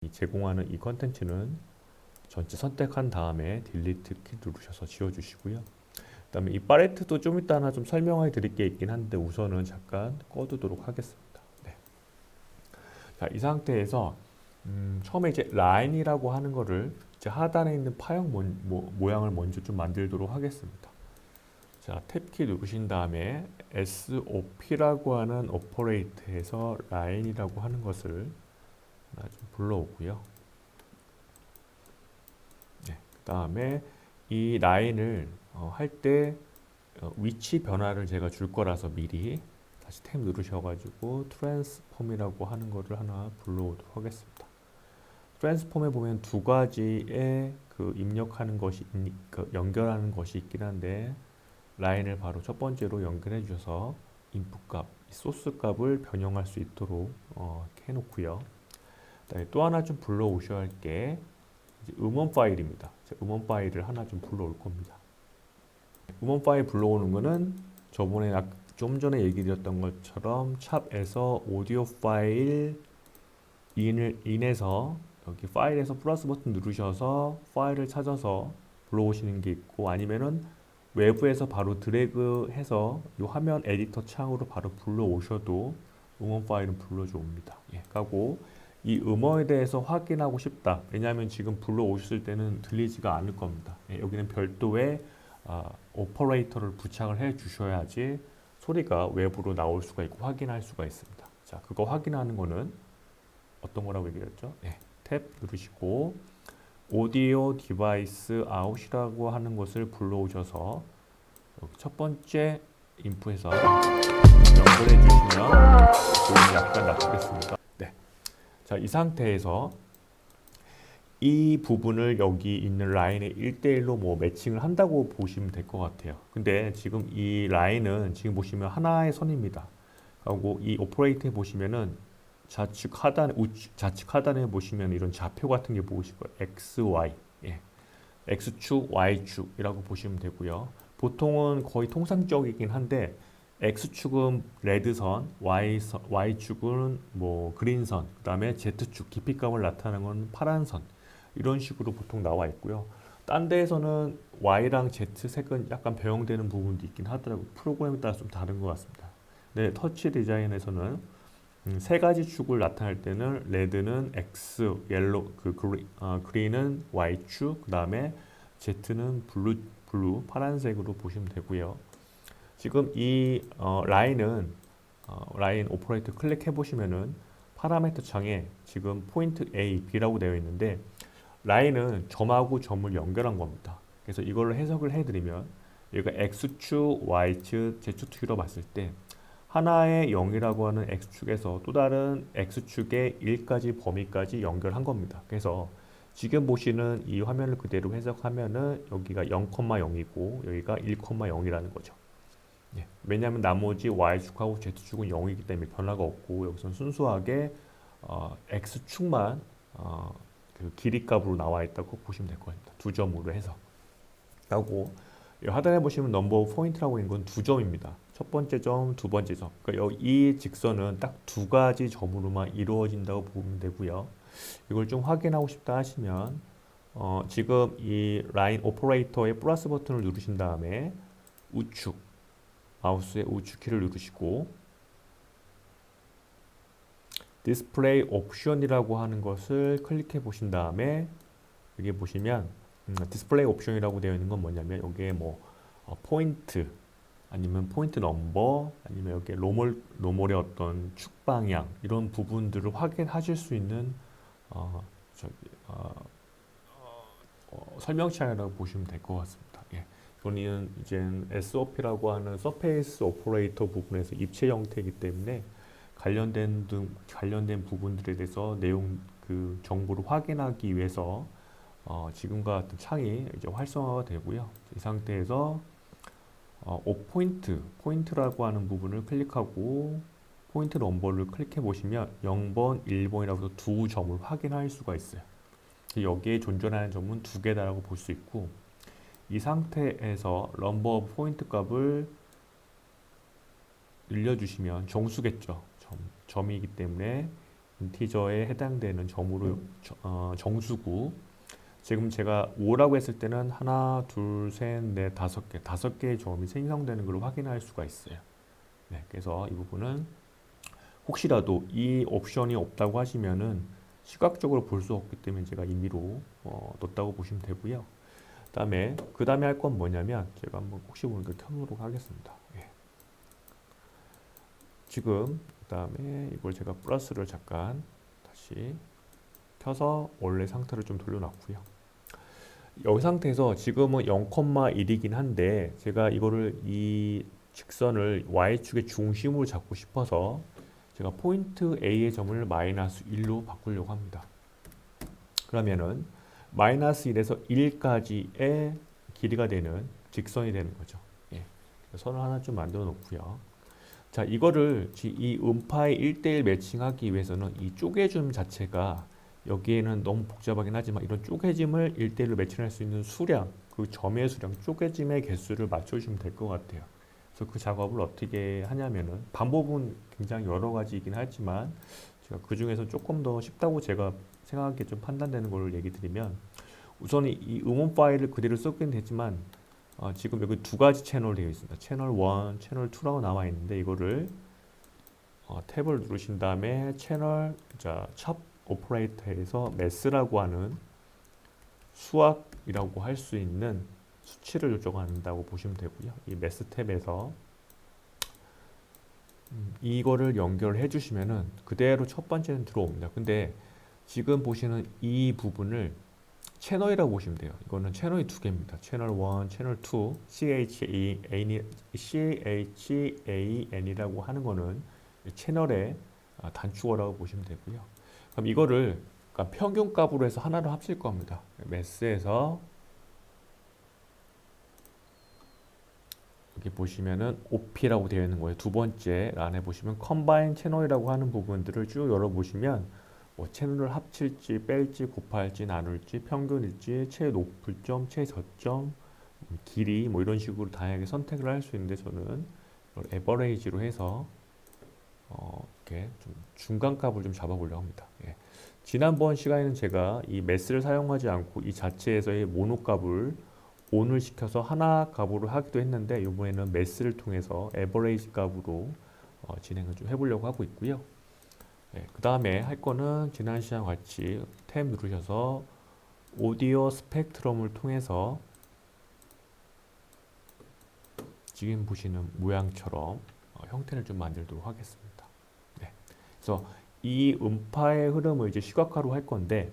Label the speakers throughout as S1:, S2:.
S1: 제공하는 이 컨텐츠는 전체 선택한 다음에 딜리트 키 누르셔서 지워주시고요. 그다음에 이 팔레트도 좀 이따 하나 좀 설명해 드릴 게 있긴 한데 우선은 잠깐 꺼두도록 하겠습니다. 네. 자, 이 상태에서 처음에 이제 라인이라고 하는 거를 이제 하단에 있는 파형 모양을 먼저 좀 만들도록 하겠습니다. 자, 탭키 누르신 다음에 SOP라고 하는 오퍼레이터에서 라인이라고 하는 것을 하나 좀 불러오고요. 네, 그 다음에 이 라인을 할 때 위치 변화를 제가 줄 거라서 미리 다시 탭 누르셔가지고 트랜스폼이라고 하는 거를 하나 불러오도록 하겠습니다. 트랜스폼에 보면 두 가지의 그 입력하는 것이 연결하는 것이 있긴 한데 라인을 바로 첫 번째로 연결해 주셔서 인풋 값, 소스 값을 변형할 수 있도록 이렇게 해놓고요. 그다음에 또 하나 좀 불러오셔야 할 게 음원 파일입니다. 음원 파일을 하나 좀 불러올 겁니다. 음원 파일 불러오는 거는 저번에 좀 전에 얘기 드렸던 것처럼 샵에서 오디오 파일 인에서 여기 파일에서 플러스 버튼 누르셔서 파일을 찾아서 불러오시는 게 있고 아니면은 외부에서 바로 드래그해서 이 화면 에디터 창으로 바로 불러오셔도 음원 파일은 불러줍니다. 예, 하고 이 음원에 대해서 확인하고 싶다. 왜냐하면 지금 불러오셨을 때는 들리지가 않을 겁니다. 예, 여기는 별도의 오퍼레이터를 부착을 해 주셔야지 소리가 외부로 나올 수가 있고 확인할 수가 있습니다. 자, 그거 확인하는 거는 어떤 거라고 얘기했죠? 네, 탭 누르시고 오디오 디바이스 아웃이라고 하는 것을 불러오셔서 첫 번째 인풋에서 연결해 주시면 볼륨이 약간 낮추겠습니다. 네, 자, 이 상태에서 이 부분을 여기 있는 라인에 1대1로 뭐 매칭을 한다고 보시면 될 것 같아요. 근데 지금 이 라인은 지금 보시면 하나의 선입니다. 하고 이 오퍼레이터에 보시면은 좌측 하단에 보시면 이런 좌표 같은 게 보이실 거예요. X, Y. 예. X축, Y축이라고 보시면 되고요. 보통은 거의 통상적이긴 한데 X축은 레드선, Y축은 뭐 그린선, 그다음에 Z축 깊이감을 나타내는 건 파란선. 이런 식으로 보통 나와 있고요. 딴 데에서는 Y랑 Z 색은 약간 변형되는 부분도 있긴 하더라고요. 프로그램에 따라 좀 다른 것 같습니다. 네, 터치 디자인에서는 세 가지 축을 나타낼 때는 레드는 X, 옐로 그린은 Y축, 그 다음에 Z는 블루 파란색으로 보시면 되고요. 지금 이 라인 오퍼레이터 클릭해 보시면은 파라미터 창에 지금 포인트 A, B라고 되어 있는데 라인은 점하고 점을 연결한 겁니다. 그래서 이걸로 해석을 해드리면 여기가 X축, Y축, Z축으로 봤을 때 하나의 0이라고 하는 X축에서 또 다른 X축의 1까지 범위까지 연결한 겁니다. 그래서 지금 보시는 이 화면을 그대로 해석하면은 여기가 0,0이고 여기가 1,0이라는 거죠. 예. 왜냐하면 나머지 Y축하고 Z축은 0이기 때문에 변화가 없고 여기서는 순수하게 X축만 그 길이 값으로 나와 있다고 보시면 될 겁니다. 두 점으로 해서. 하고 하단에 보시면 넘버 포인트라고 있는 건 두 점입니다. 첫 번째 점, 두 번째 점. 그러니까 이 직선은 딱 두 가지 점으로만 이루어진다고 보면 되고요. 이걸 좀 확인하고 싶다 하시면 지금 이 라인 오퍼레이터의 플러스 버튼을 누르신 다음에 우측 마우스의 우측 키를 누르시고 디스플레이 옵션이라고 하는 것을 클릭해 보신 다음에 여기 보시면 디스플레이 옵션이라고 되어 있는 건 뭐냐면 여기에 뭐 포인트 아니면 포인트 넘버 아니면 여기 로멀의 어떤 축 방향 이런 부분들을 확인하실 수 있는 저기 설명창이라고 보시면 될 것 같습니다. 예. 이거는 이제 SOP라고 하는 서페이스 오퍼레이터 부분에서 입체 형태이기 때문에 관련된 부분들에 대해서 내용 그 정보를 확인하기 위해서 지금과 같은 창이 이제 활성화가 되고요. 이 상태에서 포인트라고 하는 부분을 클릭하고 포인트 넘버를 클릭해 보시면 0번, 1번이라고 해서 두 점을 확인할 수가 있어요. 여기에 존재하는 점은 두 개다라고 볼 수 있고 이 상태에서 넘버 포인트 값을 늘려주시면 정수겠죠. 점이기 때문에 인티저에 해당되는 점으로 정수고 지금 제가 5라고 했을 때는 하나, 둘, 셋, 넷, 다섯 개의 점이 생성되는 걸 확인할 수가 있어요. 네, 그래서 이 부분은 혹시라도 이 옵션이 없다고 하시면은 시각적으로 볼 수 없기 때문에 제가 임의로 넣었다고 보시면 되고요. 그 다음에 할 건 뭐냐면 제가 한번 혹시 모르니까 켜놓도록 하겠습니다. 예. 지금 그 다음에 이걸 제가 플러스를 잠깐 다시 켜서 원래 상태를 좀 돌려놨고요. 이 상태에서 지금은 0,1이긴 한데 제가 이거를 이 직선을 y축의 중심으로 잡고 싶어서 제가 포인트 A의 점을 마이너스 1로 바꾸려고 합니다. 그러면은 마이너스 1에서 1까지의 길이가 되는 직선이 되는 거죠. 예. 선을 하나 좀 만들어 놓고요. 자, 이거를 이 음파의 1대1 매칭하기 위해서는 이 쪼개짐 자체가 여기에는 너무 복잡하긴 하지만 이런 쪼개짐을 1대1로 매칭할 수 있는 수량, 그 점의 수량, 쪼개짐의 개수를 맞춰주시면 될 것 같아요. 그래서 그 작업을 어떻게 하냐면은 방법은 굉장히 여러 가지이긴 하지만 제가 그 중에서 조금 더 쉽다고 제가 생각하기에 좀 판단되는 걸 얘기 드리면 우선 이 음원 파일을 그대로 쓰긴 되지만 지금 여기 두 가지 채널 되어 있습니다. 채널 1, 채널 2라고 나와 있는데 이거를 탭을 누르신 다음에 채널 첩 오퍼레이터에서 매스라고 하는 수학이라고 할 수 있는 수치를 조정한다고 보시면 되고요. 이 매스 탭에서 이거를 연결해 주시면은 그대로 첫 번째는 들어옵니다. 근데 지금 보시는 이 부분을 채널이라고 보시면 돼요. 이거는 채널이 두 개입니다. 채널 1, 채널 2, CHAN이라고 하는 거는 채널의 단축어라고 보시면 되고요. 그럼 이거를 그러니까 평균값으로 해서 하나로 합칠 겁니다. 매스에서 여기 보시면은 OP라고 되어 있는 거예요. 두 번째 란에 보시면 컴바인 채널이라고 하는 부분들을 쭉 열어보시면 뭐 채널을 합칠지 뺄지 곱할지 나눌지 평균일지 최높을 점, 최저점, 길이 뭐 이런 식으로 다양하게 선택을 할 수 있는데 저는 이걸 에버레이지로 해서 이렇게 좀 중간값을 좀 잡아보려고 합니다. 예. 지난번 시간에는 제가 이 매스를 사용하지 않고 이 자체에서의 모노값을 온을 시켜서 하나 값으로 하기도 했는데 이번에는 매스를 통해서 에버레이지 값으로 진행을 좀 해보려고 하고 있고요. 네, 그 다음에 할 거는 지난 시간 같이 탭 누르셔서 오디오 스펙트럼을 통해서 지금 보시는 모양처럼 형태를 좀 만들도록 하겠습니다. 네, 그래서 이 음파의 흐름을 이제 시각화로 할 건데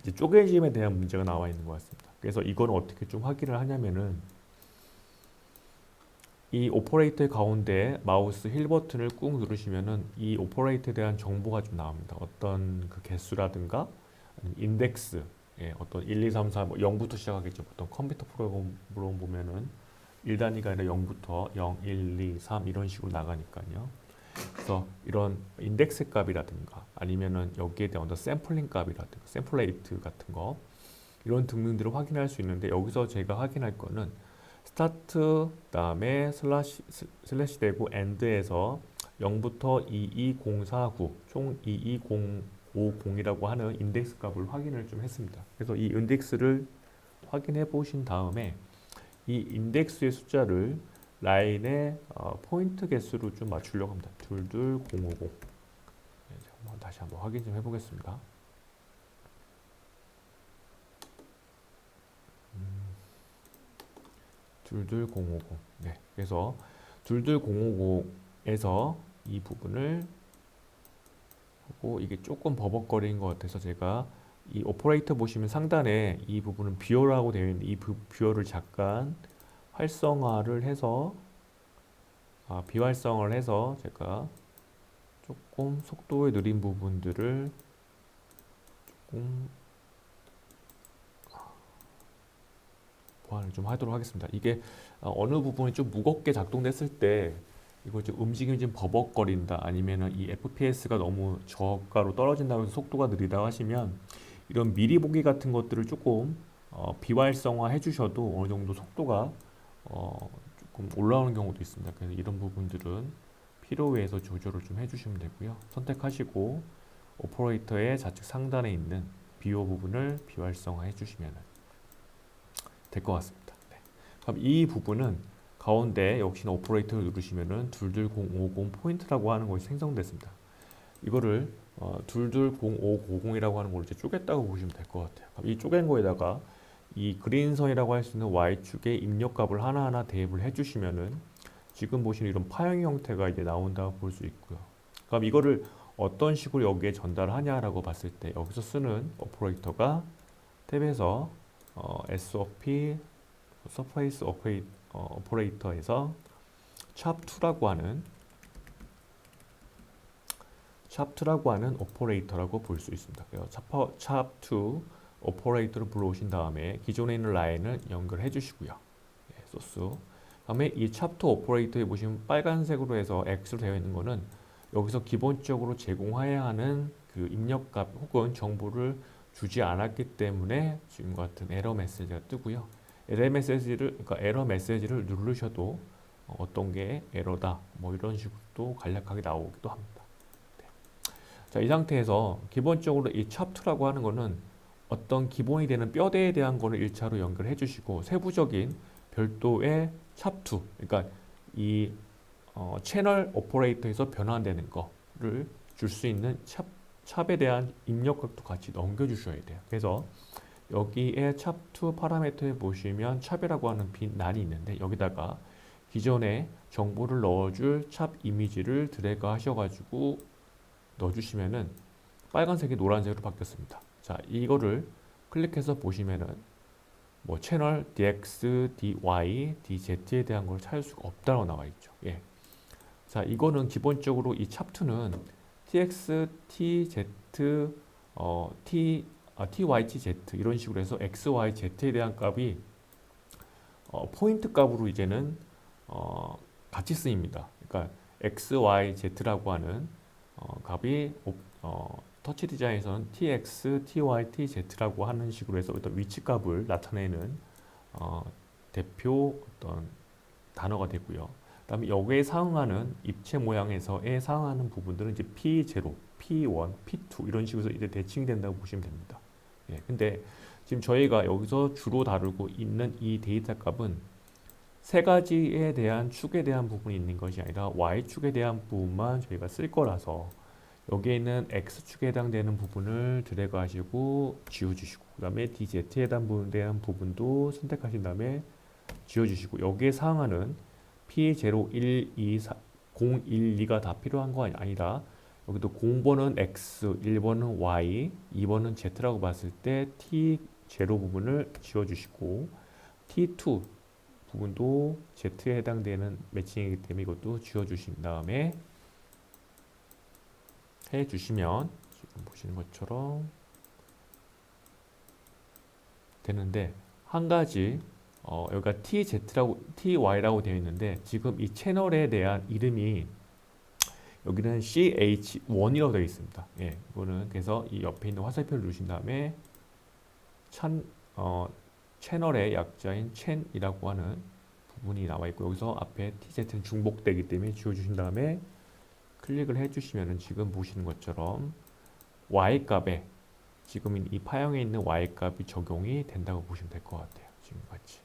S1: 이제 쪼개짐에 대한 문제가 나와 있는 것 같습니다. 그래서 이건 어떻게 좀 확인을 하냐면은 이 오퍼레이터의 가운데 마우스 힐 버튼을 꾹 누르시면은 이 오퍼레이터에 대한 정보가 좀 나옵니다. 어떤 그 개수라든가 아니면 인덱스, 어떤 1, 2, 3, 4, 뭐 0부터 시작하겠죠. 보통 컴퓨터 프로그램으로 보면은 1단위가 아니라 0부터 0, 1, 2, 3 이런 식으로 나가니까요. 그래서 이런 인덱스 값이라든가 아니면은 여기에 대한 어떤 샘플링 값이라든가 샘플레이트 같은 거 이런 등등들을 확인할 수 있는데 여기서 제가 확인할 거는 스타트 그다음에 슬래시 되고 엔드에서 0부터 22049 총 22050이라고 하는 인덱스 값을 확인을 좀 했습니다. 그래서 이 인덱스를 확인해 보신 다음에 이 인덱스의 숫자를 라인의 포인트 개수로 좀 맞추려고 합니다. 22050. 네, 다시 한번 확인 좀 해보겠습니다. 22050. 네, 그래서 22050에서 이 부분을 하고 이게 조금 버벅거리는 것 같아서 제가 이 오퍼레이터 보시면 상단에 이 부분은 뷰어라고 되어 있는 이 뷰어를 잠깐 활성화를 해서 비활성화를 해서 제가 조금 속도의 느린 부분들을 조금 보완을 좀 하도록 하겠습니다. 이게 어느 부분이 좀 무겁게 작동됐을 때 이거 좀 움직임이 좀 버벅거린다 아니면은 이 FPS가 너무 저가로 떨어진다고 해서 속도가 느리다 하시면 이런 미리 보기 같은 것들을 조금 비활성화 해주셔도 어느 정도 속도가 조금 올라오는 경우도 있습니다. 그래서 이런 부분들은 필요에 의해서 조절을 좀 해주시면 되고요. 선택하시고 오퍼레이터의 좌측 상단에 있는 비호 부분을 비활성화해 주시면 될 것 같습니다. 네. 그럼 이 부분은 가운데 역시나 오퍼레이터를 누르시면은 22050 포인트라고 하는 것이 생성됐습니다. 이거를 22050이라고 하는 걸 이제 쪼갰다고 보시면 될 것 같아요. 그럼 이 쪼갠 거에다가 이 그린선이라고 할 수 있는 Y축에 입력값을 하나하나 대입을 해주시면은 지금 보시는 이런 파형 형태가 이제 나온다고 볼 수 있고요. 그럼 이거를 어떤 식으로 여기에 전달하냐라고 봤을 때 여기서 쓰는 오퍼레이터가 탭에서 SOP 서페이스 오퍼레이터에서 샵2라고 하는 오퍼레이터라고 볼 수 있습니다. 샵2 오퍼레이터를 불러오신 다음에 기존에 있는 라인을 연결해 주시고요. 네, 소스. 다음에 이 샵2 오퍼레이터에 보시면 빨간색으로 해서 X로 되어 있는 거는 여기서 기본적으로 제공해야 하는 그 입력값 혹은 정보를 주지 않았기 때문에 지금과 같은 에러 메시지가 뜨고요. 에러 메시지를 누르셔도 어떤 게 에러다 뭐 이런 식으로 간략하게 나오기도 합니다. 네. 자, 이 상태에서 기본적으로 이 샵2라고 하는 거는 어떤 기본이 되는 뼈대에 대한 거를 1차로 연결해 주시고 세부적인 별도의 샵2 그러니까 이 채널 오퍼레이터에서 변환되는 거를 줄 수 있는 샵에 대한 입력값도 같이 넘겨주셔야 돼요. 그래서 여기에 샵2 파라미터에 보시면 샵이라고 하는 빈 난이 있는데 여기다가 기존에 정보를 넣어줄 샵 이미지를 드래그 하셔가지고 넣어주시면은 빨간색이 노란색으로 바뀌었습니다. 자, 이거를 클릭해서 보시면은 뭐 채널 DX, DY, DZ에 대한 걸 찾을 수가 없다고 나와 있죠. 예. 자, 이거는 기본적으로 이 샵2는 TX, TZ, TYZ 이런 식으로 해서 X, Y, Z에 대한 값이 포인트 값으로 이제는 같이 쓰입니다. 그러니까 X, Y, Z라고 하는 값이 터치 디자인에서는 TX, TY, TZ라고 하는 식으로 해서 어떤 위치 값을 나타내는 대표 어떤 단어가 되고요. 그다음에 여기에 상응하는 입체 모양에서에 상응하는 부분들은 이제 P0, P1, P2 이런 식으로 이제 대칭이 된다고 보시면 됩니다. 예, 근데 지금 저희가 여기서 주로 다루고 있는 이 데이터 값은 세 가지에 대한 축에 대한 부분이 있는 것이 아니라 Y축에 대한 부분만 저희가 쓸 거라서 여기에 있는 X축에 해당되는 부분을 드래그 하시고 지워주시고 그 다음에 DZ에 대한 부분도 선택하신 다음에 지워주시고 여기에 상하는 P0, 1, 2, 4, 0, 1, 2가 다 필요한 거 아니라 여기도 0번은 X, 1번은 Y, 2번은 Z라고 봤을 때 T0 부분을 지워주시고 T2 부분도 Z에 해당되는 매칭이기 때문에 이것도 지워주신 다음에 해주시면 지금 보시는 것처럼 되는데 한 가지 여기가 TZ라고 TY라고 되어 있는데 지금 이 채널에 대한 이름이 여기는 CH1이라고 되어 있습니다. 예, 이거는 그래서 이 옆에 있는 화살표를 누르신 다음에 채널의 약자인 첸이라고 하는 부분이 나와 있고 여기서 앞에 TZ는 중복되기 때문에 지워주신 다음에 클릭을 해주시면은 지금 보시는 것처럼 Y 값에 지금 이 파형에 있는 Y 값이 적용이 된다고 보시면 될 것 같아요. 지금 같이.